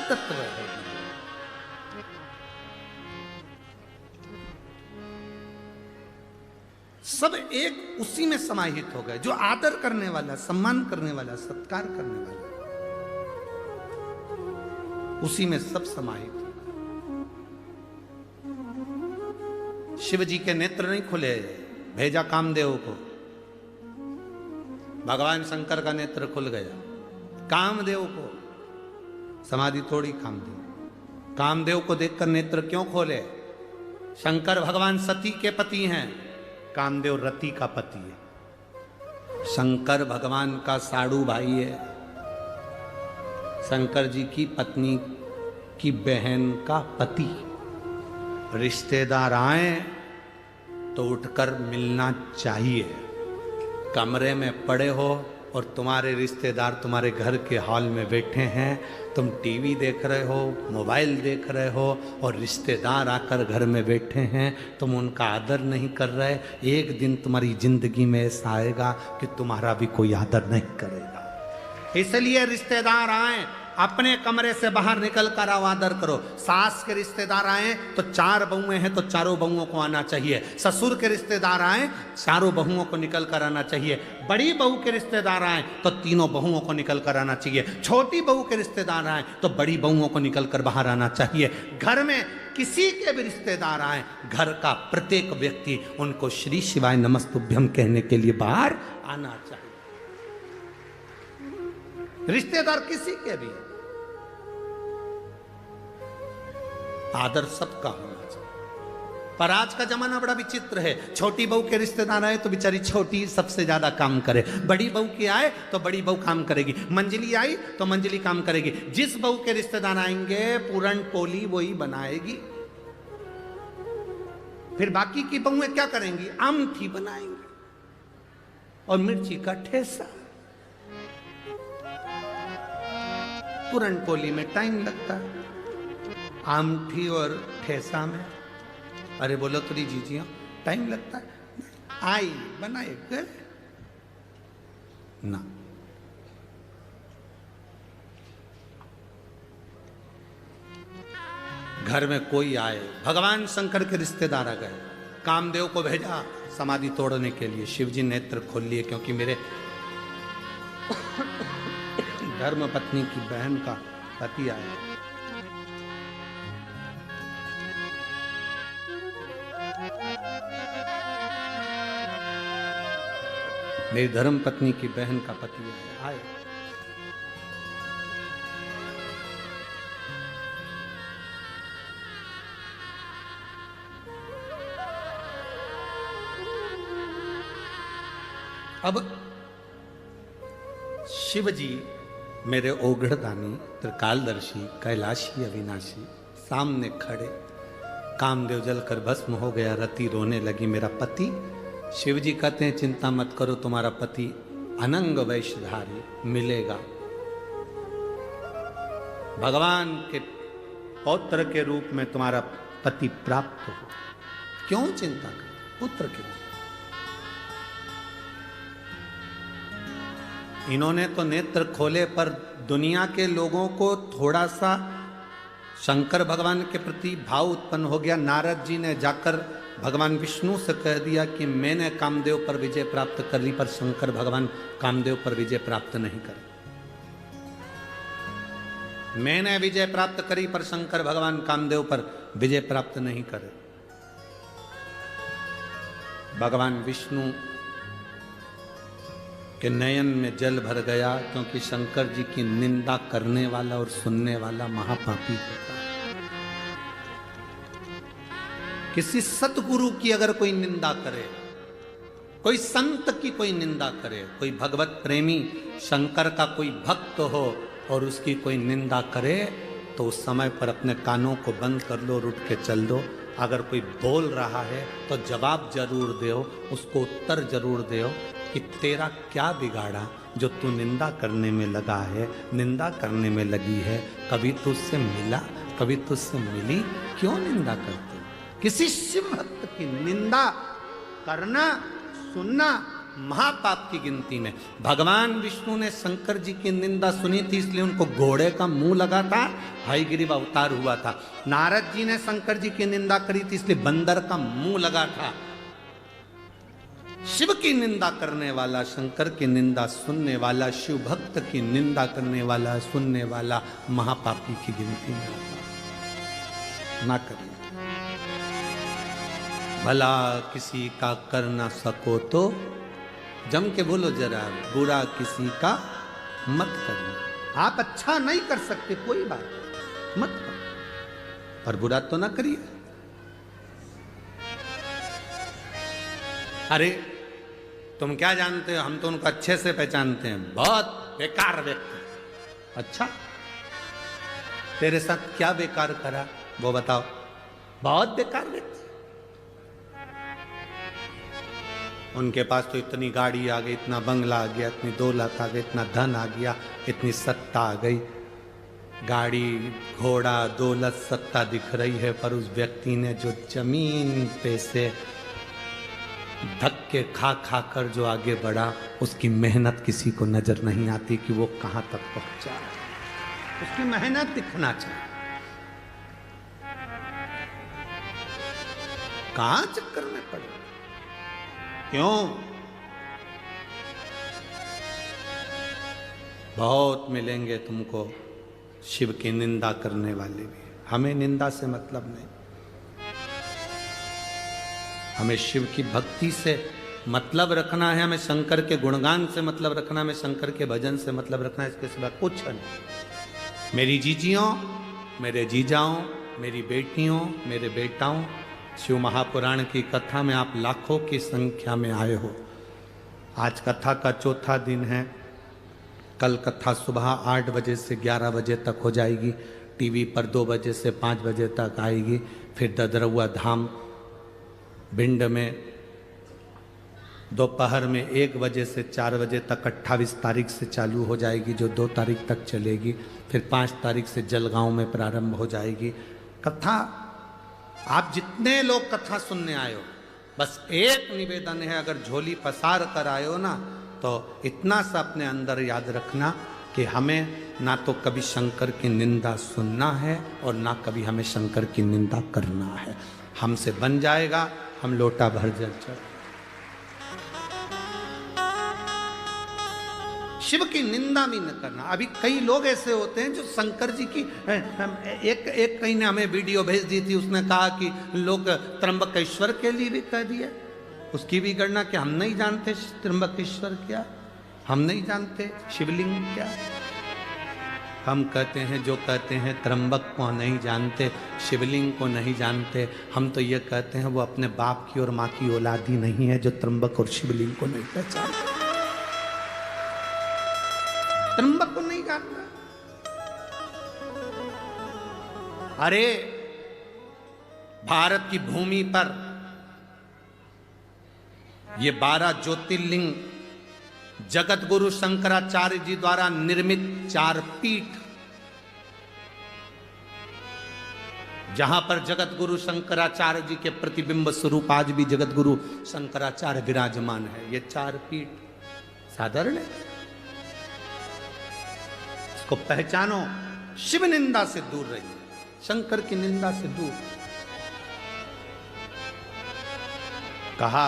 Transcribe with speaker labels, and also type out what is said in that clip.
Speaker 1: तत्व है। सब एक उसी में समाहित हो गए। जो आदर करने वाला, सम्मान करने वाला, सत्कार करने वाला, उसी में सब समाहित हो गए। शिव जी के नेत्र नहीं खुले, भेजा कामदेव को। भगवान शंकर का नेत्र खुल गया, कामदेव को समाधि तोड़ी। कामदेव को देखकर नेत्र क्यों खोले? शंकर भगवान सती के पति हैं, कामदेव रति का पति है। शंकर भगवान का साड़ू भाई है, शंकर जी की पत्नी की बहन का पति। रिश्तेदार आए तो उठकर मिलना चाहिए। कमरे में पड़े हो और तुम्हारे रिश्तेदार तुम्हारे घर के हॉल में बैठे हैं, तुम टीवी देख रहे हो, मोबाइल देख रहे हो, और रिश्तेदार आकर घर में बैठे हैं, तुम उनका आदर नहीं कर रहे। एक दिन तुम्हारी जिंदगी में ऐसा आएगा कि तुम्हारा भी कोई आदर नहीं करेगा। इसलिए रिश्तेदार आए, अपने कमरे से बाहर निकल कर आओ, आदर करो। सास के रिश्तेदार आए तो 4 बहुएं हैं तो चारों बहुओं को आना चाहिए। ससुर के रिश्तेदार आए, चारों बहुओं को निकल कर आना चाहिए। बड़ी बहू के रिश्तेदार आए तो तीनों बहुओं को निकल कर आना चाहिए। छोटी बहू के रिश्तेदार आए तो बड़ी बहुओं को निकल कर बाहर आना चाहिए। घर में किसी के भी रिश्तेदार आए, घर का प्रत्येक व्यक्ति उनको श्री शिवाय नमस्तुभ्यम कहने के लिए बाहर आना चाहिए। रिश्तेदार किसी के भी, आदर सबका होना चाहिए। पर आज का जमाना बड़ा विचित्र है। छोटी बहू के रिश्तेदार आए तो बेचारी छोटी सबसे ज्यादा काम करे, बड़ी बहू की आए तो बड़ी बहू काम करेगी, मंजली आई तो मंजली काम करेगी। जिस बहू के रिश्तेदार आएंगे पूरन पोली वही बनाएगी। फिर बाकी की बहुएं क्या करेंगी? आमठी बनाएंगी और मिर्ची का ठेसा। पूरन पोली में टाइम लगता है, आमठी और ठेसा में अरे बोलो तो जीजिया टाइम लगता है। आई बनाए गए ना। घर में कोई आए, भगवान शंकर के रिश्तेदार आ गए, कामदेव को भेजा समाधि तोड़ने के लिए। शिवजी नेत्र खोल लिए, क्योंकि मेरे धर्म पत्नी की बहन का पति आया। मेरी धर्म पत्नी की बहन का पति आए। अब शिव जी मेरे ओघड़दानी, त्रिकालदर्शी, कैलाशी, अविनाशी सामने खड़े। कामदेव जलकर भस्म हो गया, रति रोने लगी, मेरा पति। शिव जी कहते हैं चिंता मत करो, तुम्हारा पति अनंग वैश्यधारी मिलेगा। भगवान के पौत्र के रूप में तुम्हारा पति प्राप्त हो। क्यों चिंता कर? पुत्र के रूप। इन्होंने तो नेत्र खोले, पर दुनिया के लोगों को थोड़ा सा शंकर भगवान के प्रति भाव उत्पन्न हो गया। नारद जी ने जाकर भगवान विष्णु से कह दिया कि मैंने कामदेव पर विजय प्राप्त कर ली, पर शंकर भगवान कामदेव पर विजय प्राप्त नहीं करे। मैंने विजय प्राप्त करी पर शंकर भगवान कामदेव पर विजय प्राप्त नहीं करे। भगवान विष्णु के नयन में जल भर गया, क्योंकि शंकर जी की निंदा करने वाला और सुनने वाला महापापी होता है। किसी सतगुरु की अगर कोई निंदा करे, कोई संत की कोई निंदा करे, कोई भगवत प्रेमी शंकर का कोई भक्त हो और उसकी कोई निंदा करे, तो उस समय पर अपने कानों को बंद कर लो और उठ के चल दो। अगर कोई बोल रहा है तो जवाब जरूर दो, उसको उत्तर जरूर दो कि तेरा क्या बिगाड़ा जो तू निंदा करने में लगा है, निंदा करने में लगी है। कभी तुझसे मिला, कभी तुझसे मिली, क्यों निंदा करते? किसी शिव भक्त की निंदा करना, सुनना महापाप की गिनती में। भगवान विष्णु ने शंकर जी की निंदा सुनी थी, इसलिए उनको घोड़े का मुंह लगा था, हयग्रीव अवतार हुआ था। नारद जी ने शंकर जी की निंदा करी थी, इसलिए बंदर का मुंह लगा था। शिव की निंदा करने वाला, शंकर की निंदा सुनने वाला, शिव भक्त की निंदा करने वाला, सुनने वाला महापापी की गिनती में आता। ना करिए। भला किसी का कर ना सको तो जम के बोलो जरा, बुरा किसी का मत करना। आप अच्छा नहीं कर सकते, कोई बात मत करो, पर बुरा तो ना करिए। अरे तुम क्या जानते हो, हम तो उनको अच्छे से पहचानते हैं, बहुत बेकार व्यक्ति। अच्छा, तेरे साथ क्या बेकार करा वो बताओ। बहुत बेकार व्यक्ति। उनके पास तो इतनी गाड़ी आ गई, इतना बंगला आ गया, इतनी दौलत आ गई, इतना धन आ गया, इतनी सत्ता आ गई। गाड़ी घोड़ा दौलत सत्ता दिख रही है, पर उस व्यक्ति ने जो जमीन पे से धक्के खा खा कर जो आगे बढ़ा, उसकी मेहनत किसी को नजर नहीं आती कि वो कहां तक पहुंचा। उसकी मेहनत दिखना चाहिए। कहां चक्कर में पड़े, क्यों? बहुत मिलेंगे तुमको शिव की निंदा करने वाले भी। हमें निंदा से मतलब नहीं, हमें शिव की भक्ति से मतलब रखना है, हमें शंकर के गुणगान से मतलब रखना, हमें शंकर के भजन से मतलब रखना है, इसके सिवा कुछ नहीं। मेरी जीजियों, मेरे जीजाओं, मेरी बेटियों, मेरे बेटाओं, शिव महापुराण की कथा में आप लाखों की संख्या में आए हो। आज कथा का चौथा दिन है। कल कथा सुबह 8 बजे से 11 बजे तक हो जाएगी। टीवी पर 2 बजे से 5 बजे तक आएगी। फिर ददरौआ धाम भिंड में दोपहर में 1 बजे से 4 बजे तक 28 तारीख से चालू हो जाएगी, जो 2 तारीख तक चलेगी। फिर 5 तारीख से जलगांव में प्रारंभ हो जाएगी कथा। आप जितने लोग कथा सुनने आए हो, बस एक निवेदन है, अगर झोली पसार कर आए हो ना, तो इतना सा अपने अंदर याद रखना कि हमें ना तो कभी शंकर की निंदा सुनना है और ना कभी हमें शंकर की निंदा करना है। हमसे बन जाएगा, हम लोटा भर जल चढ़। शिव की निंदा भी न करना। अभी कई लोग ऐसे होते हैं जो शंकर जी की एक कहीं ने हमें वीडियो भेज दी थी, उसने कहा कि लोग त्र्यंबकेश्वर के लिए भी कह दिया। उसकी भी गणना कि हम नहीं जानते त्र्यंबकेश्वर क्या, हम नहीं जानते शिवलिंग क्या। हम कहते हैं, जो कहते हैं त्र्यंबक को नहीं जानते, शिवलिंग को नहीं जानते। हम तो ये कहते हैं वो अपने बाप की और माँ की औलाद ही नहीं है जो त्र्यंबक और शिवलिंग को नहीं पहचानते। त्र्यंबक को नहीं जानता। अरे भारत की भूमि पर ये 12 ज्योतिर्लिंग जगत गुरु शंकराचार्य जी द्वारा निर्मित 4 पीठ, जहां पर जगत गुरु शंकराचार्य जी के प्रतिबिंब स्वरूप आज भी जगत गुरु शंकराचार्य विराजमान है। ये 4 पीठ साधारण है, इसको पहचानो। शिव निंदा से दूर रहिए, शंकर की निंदा से दूर। कहा